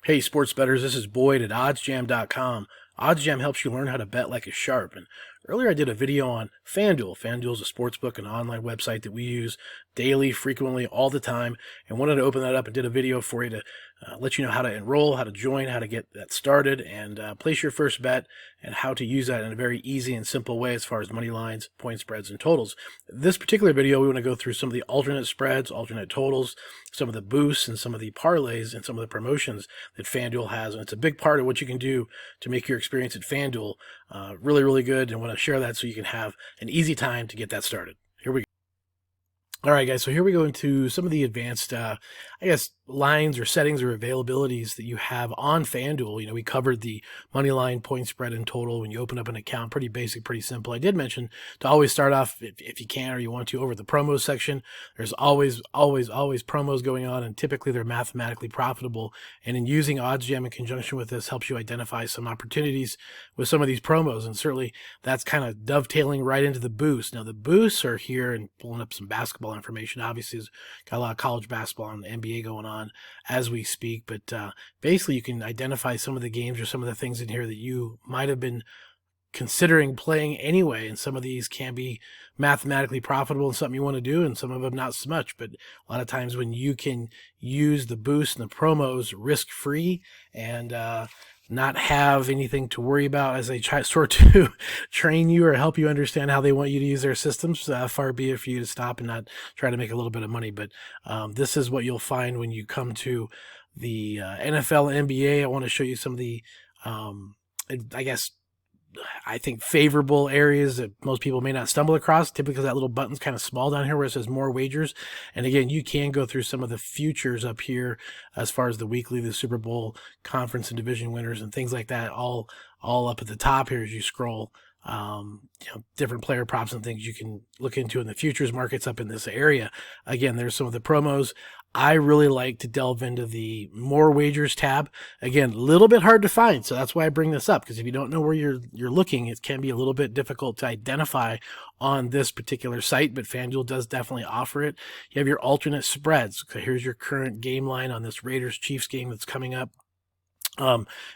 Hey, sports bettors, this is Boyd at oddsjam.com. OddsJam helps you learn how to bet like a sharp. And earlier I did a video on Fanduel. Fanduel is a sportsbook, an online website that we use daily, frequently, all the time. And wanted to open that up and did a video for you to let you know how to enroll, how to join, how to get that started, and place your first bet, and how to use that in a very easy and simple way as far as money lines, point spreads, and totals. This particular video, we want to go through some of the alternate spreads, alternate totals, some of the boosts, and some of the parlays, and some of the promotions that FanDuel has. And it's a big part of what you can do to make your experience at FanDuel really, really good. And I want to share that so you can have an easy time to get that started. Here we go. All right, guys, so here we go into some of the advanced, lines or settings or availabilities that you have on FanDuel. You know, we covered the money line, point spread, and total when you open up an account. Pretty basic, pretty simple. I did mention to always start off, if you can or you want to, over the promos section. There's always promos going on, and typically they're mathematically profitable. And in using OddsJam in conjunction with this helps you identify some opportunities with some of these promos, and certainly that's kind of dovetailing right into the boost. Now, the boosts are here, and pulling up some basketball information. Obviously, there's got a lot of college basketball and NBA going on as we speak, but basically you can identify some of the games or some of the things in here that you might have been considering playing anyway, and some of these can be mathematically profitable and something you want to do, and some of them not so much. But a lot of times when you can use the boost and the promos risk-free and not have anything to worry about as they try sort to train you or help you understand how they want you to use their systems, far be it for you to stop and not try to make a little bit of money. But this is what you'll find when you come to the NFL, NBA. I want to show you some of the, I think favorable areas that most people may not stumble across, typically because that little button's kind of small down here where it says more wagers. And again, you can go through some of the futures up here as far as the weekly, the Super Bowl conference and division winners and things like that, all up at the top here as you scroll. Different player props and things you can look into in the futures markets up in this area. Again, there's some of the promos. I really like to delve into the more wagers tab. Again, a little bit hard to find, so that's why I bring this up, because if you don't know where you're looking, it can be a little bit difficult to identify on this particular site, but FanDuel does definitely offer it. You have your alternate spreads. So here's your current game line on this Raiders-Chiefs game that's coming up.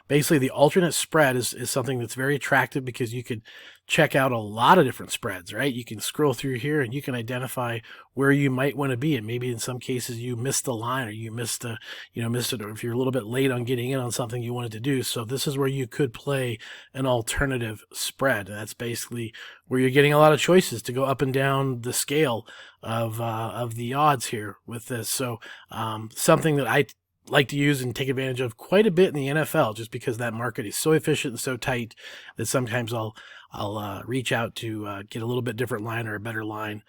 Basically the alternate spread is something that's very attractive because you could check out a lot of different spreads, right? You can scroll through here and you can identify where you might want to be. And maybe in some cases you missed the line, or you missed it, or if you're a little bit late on getting in on something you wanted to do. So this is where you could play an alternative spread. That's basically where you're getting a lot of choices to go up and down the scale of the odds here with this. So, something that I like to use and take advantage of quite a bit in the NFL, just because that market is so efficient and so tight that sometimes I'll reach out to get a little bit different line or a better line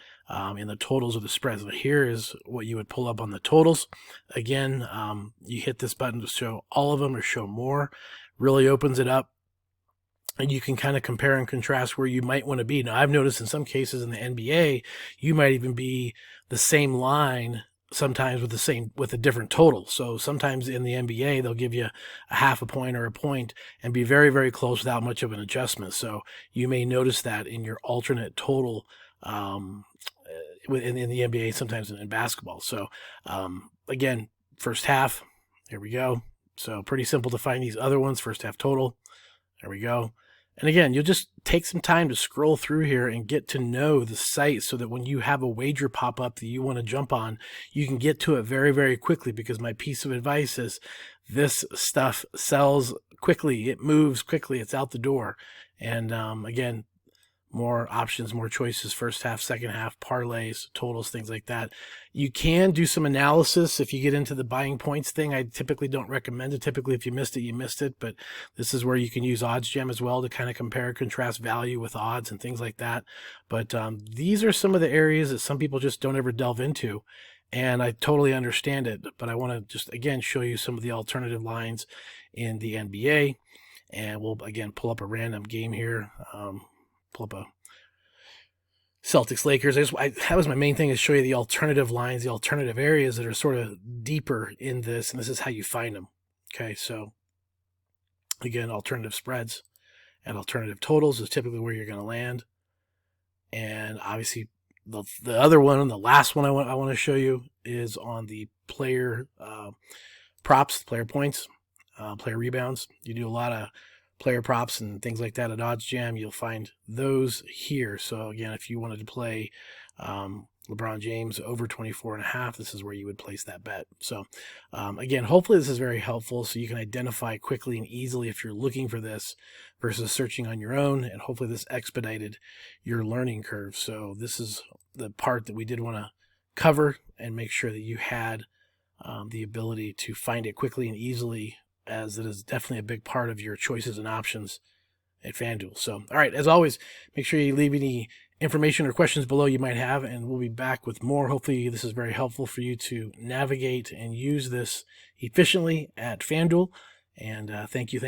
in the totals or the spreads. But here is what you would pull up on the totals. Again, you hit this button to show all of them or show more. Really opens it up, and you can kind of compare and contrast where you might want to be. Now, I've noticed in some cases in the NBA, you might even be the same line sometimes with a different total. So sometimes in the NBA, they'll give you a half a point or a point and be very, very close without much of an adjustment. So you may notice that in your alternate total in the NBA, sometimes in basketball. So again, first half, there we go. So pretty simple to find these other ones, first half total. There we go. And again, you'll just take some time to scroll through here and get to know the site so that when you have a wager pop up that you want to jump on, you can get to it very, very quickly, because my piece of advice is this stuff sells quickly. It moves quickly. It's out the door. And again, more options, more choices, first half, second half, parlays, totals, things like that. You can do some analysis if you get into the buying points thing. I typically don't recommend it. Typically, if you missed it, you missed it. But this is where you can use OddsJam as well to kind of compare and contrast value with odds and things like that. But these are some of the areas that some people just don't ever delve into. And I totally understand it. But I want to just, again, show you some of the alternative lines in the NBA. And we'll, again, pull up a random game here. Pull up a Celtics Lakers. That was my main thing, is show you the alternative lines, the alternative areas that are sort of deeper in this, and this is how you find them. Okay, so again, alternative spreads and alternative totals is typically where you're going to land. And obviously the other one, and the last one I want to show you, is on the player props, player points. player rebounds. You do a lot of player props and things like that at Odds Jam, you'll find those here. So again, if you wanted to play LeBron James over 24.5, this is where you would place that bet. So again, hopefully this is very helpful so you can identify quickly and easily if you're looking for this versus searching on your own, and hopefully this expedited your learning curve. So this is the part that we did want to cover and make sure that you had the ability to find it quickly and easily, as it is definitely a big part of your choices and options at FanDuel. So, all right, as always, make sure you leave any information or questions below you might have, and we'll be back with more. Hopefully this is very helpful for you to navigate and use this efficiently at FanDuel. And thank you.